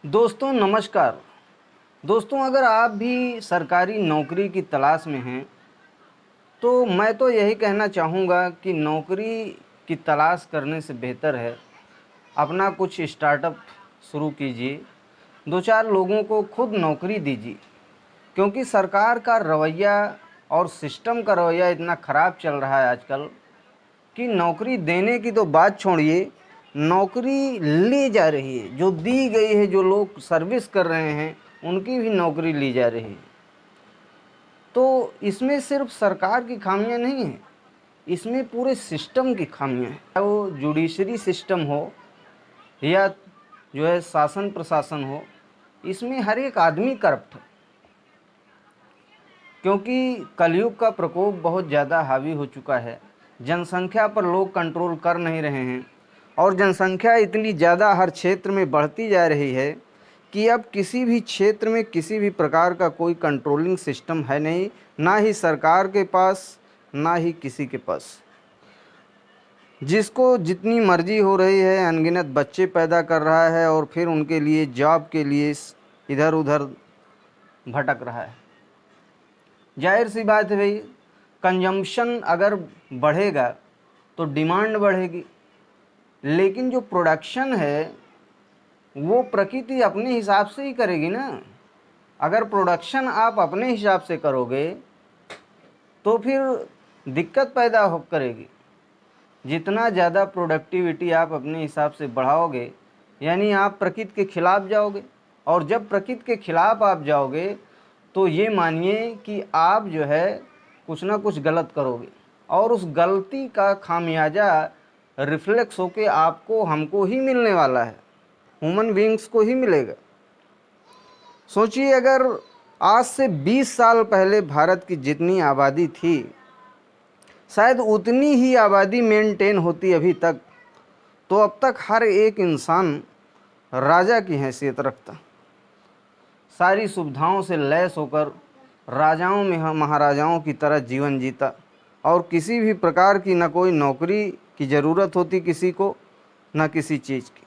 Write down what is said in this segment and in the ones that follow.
दोस्तों नमस्कार। दोस्तों अगर आप भी सरकारी नौकरी की तलाश में हैं तो मैं तो यही कहना चाहूँगा कि नौकरी की तलाश करने से बेहतर है अपना कुछ स्टार्टअप शुरू कीजिए, दो चार लोगों को खुद नौकरी दीजिए। क्योंकि सरकार का रवैया और सिस्टम का रवैया इतना ख़राब चल रहा है आजकल कि नौकरी देने की तो बात छोड़िए, नौकरी ली जा रही है। जो दी गई है, जो लोग सर्विस कर रहे हैं उनकी भी नौकरी ली जा रही है। तो इसमें सिर्फ सरकार की खामियां नहीं हैं, इसमें पूरे सिस्टम की खामियां हैं। चाहे वो जुडिशरी सिस्टम हो या जो है शासन प्रशासन हो, इसमें हर एक आदमी करप्ट है। क्योंकि कलयुग का प्रकोप बहुत ज़्यादा हावी हो चुका है, जनसंख्या पर लोग कंट्रोल कर नहीं रहे हैं और जनसंख्या इतनी ज़्यादा हर क्षेत्र में बढ़ती जा रही है कि अब किसी भी क्षेत्र में किसी भी प्रकार का कोई कंट्रोलिंग सिस्टम है नहीं, ना ही सरकार के पास ना ही किसी के पास। जिसको जितनी मर्जी हो रही है अनगिनत बच्चे पैदा कर रहा है और फिर उनके लिए जॉब के लिए इधर उधर भटक रहा है। जाहिर सी बात है भाई, कंजम्पशन अगर बढ़ेगा तो डिमांड बढ़ेगी, लेकिन जो प्रोडक्शन है वो प्रकृति अपने हिसाब से ही करेगी ना। अगर प्रोडक्शन आप अपने हिसाब से करोगे तो फिर दिक्कत पैदा हो करेगी। जितना ज़्यादा प्रोडक्टिविटी आप अपने हिसाब से बढ़ाओगे यानी आप प्रकृति के खिलाफ जाओगे, और जब प्रकृति के खिलाफ आप जाओगे तो ये मानिए कि आप जो है कुछ ना कुछ गलत करोगे और उस गलती का खामियाजा रिफ्लेक्स होके आपको हमको ही मिलने वाला है, ह्यूमन बीइंग्स को ही मिलेगा। सोचिए अगर आज से 20 साल पहले भारत की जितनी आबादी थी शायद उतनी ही आबादी मेंटेन होती अभी तक, तो अब तक हर एक इंसान राजा की हैसियत रखता, सारी सुविधाओं से लैस होकर राजाओं में महाराजाओं की तरह जीवन जीता और किसी भी प्रकार की न कोई नौकरी की ज़रूरत होती किसी को, न किसी चीज़ की।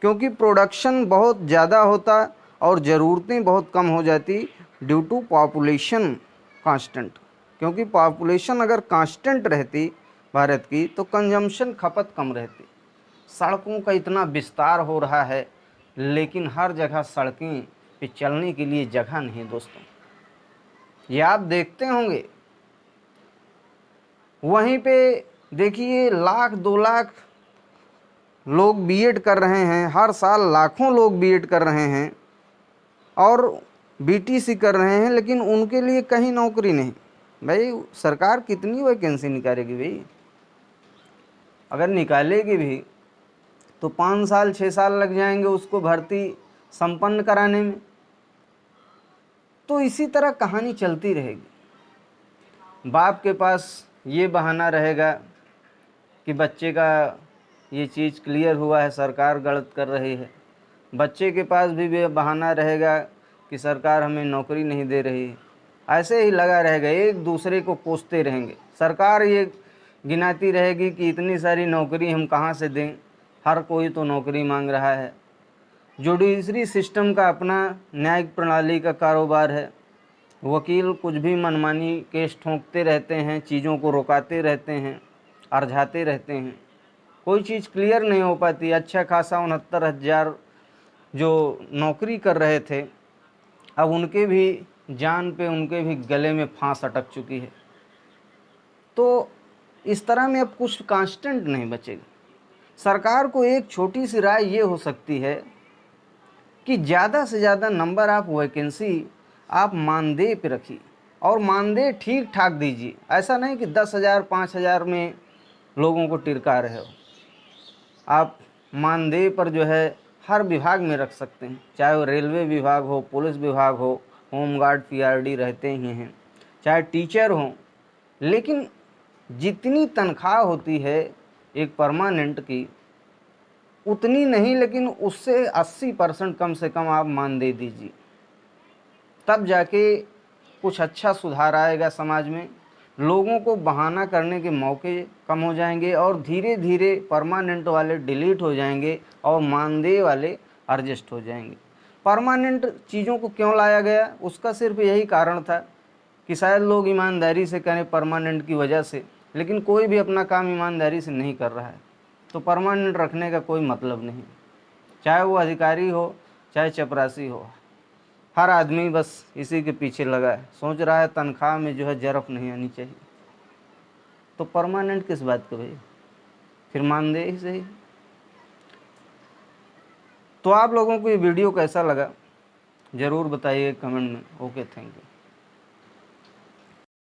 क्योंकि प्रोडक्शन बहुत ज़्यादा होता और ज़रूरतें बहुत कम हो जाती ड्यू टू पॉपुलेशन कांस्टेंट। क्योंकि पॉपुलेशन अगर कांस्टेंट रहती भारत की तो कंजम्पशन खपत कम रहती। सड़कों का इतना विस्तार हो रहा है लेकिन हर जगह सड़कें पे चलने के लिए जगह नहीं दोस्तों, ये आप देखते होंगे। वहीं पे देखिए 1,00,000-2,00,000 लोग बीएड कर रहे हैं, हर साल लाखों लोग बीएड कर रहे हैं और बीटीसी कर रहे हैं, लेकिन उनके लिए कहीं नौकरी नहीं। भाई सरकार कितनी वैकेंसी निकालेगी भाई? अगर निकालेगी भी तो 5 साल 6 साल लग जाएंगे उसको भर्ती संपन्न कराने में। तो इसी तरह कहानी चलती रहेगी। बाप के पास ये बहाना रहेगा कि बच्चे का ये चीज़ क्लियर हुआ है, सरकार गलत कर रही है। बच्चे के पास भी बहाना रहेगा कि सरकार हमें नौकरी नहीं दे रही है। ऐसे ही लगा रहेगा, एक दूसरे को कोसते रहेंगे। सरकार ये गिनाती रहेगी कि इतनी सारी नौकरी हम कहाँ से दें, हर कोई तो नौकरी मांग रहा है। जुडिशरी सिस्टम का अपना न्यायिक प्रणाली का कारोबार है, वकील कुछ भी मनमानी केस ठोंकते रहते हैं, चीज़ों को रोकाते रहते हैं, अरझाते रहते हैं, कोई चीज़ क्लियर नहीं हो पाती। अच्छा खासा 69,000 जो नौकरी कर रहे थे अब उनके भी जान पे, उनके भी गले में फांस अटक चुकी है। तो इस तरह में अब कुछ कांस्टेंट नहीं बचेगा। सरकार को एक छोटी सी राय ये हो सकती है कि ज़्यादा से ज़्यादा नंबर ऑफ वैकेंसी आप मानदेय पे रखिए और मानदेय ठीक ठाक दीजिए। ऐसा नहीं कि 10,000 5,000 में लोगों को टिरका रहे हो। आप मानदेय पर जो है हर विभाग में रख सकते हैं, चाहे वो रेलवे विभाग हो, पुलिस विभाग हो, होमगार्ड पीआरडी रहते ही हैं, चाहे टीचर हों। लेकिन जितनी तनख्वाह होती है एक परमानेंट की उतनी नहीं, लेकिन उससे 80% कम से कम आप मानदेय दीजिए, तब जाके कुछ अच्छा सुधार आएगा समाज में। लोगों को बहाना करने के मौके कम हो जाएंगे और धीरे धीरे परमानेंट वाले डिलीट हो जाएंगे और मानदेय वाले एडजस्ट हो जाएंगे। परमानेंट चीज़ों को क्यों लाया गया, उसका सिर्फ यही कारण था कि शायद लोग ईमानदारी से करें परमानेंट की वजह से, लेकिन कोई भी अपना काम ईमानदारी से नहीं कर रहा है, तो परमानेंट रखने का कोई मतलब नहीं। चाहे वो अधिकारी हो चाहे चपरासी हो, हर आदमी बस इसी के पीछे लगा है, सोच रहा है तनख्वाह में जो है जरफ नहीं आनी चाहिए। तो परमानेंट किस बात का भाई, फिर मानदेय सही। तो आप लोगों को ये वीडियो कैसा लगा ज़रूर बताइए कमेंट में। Okay, thank you.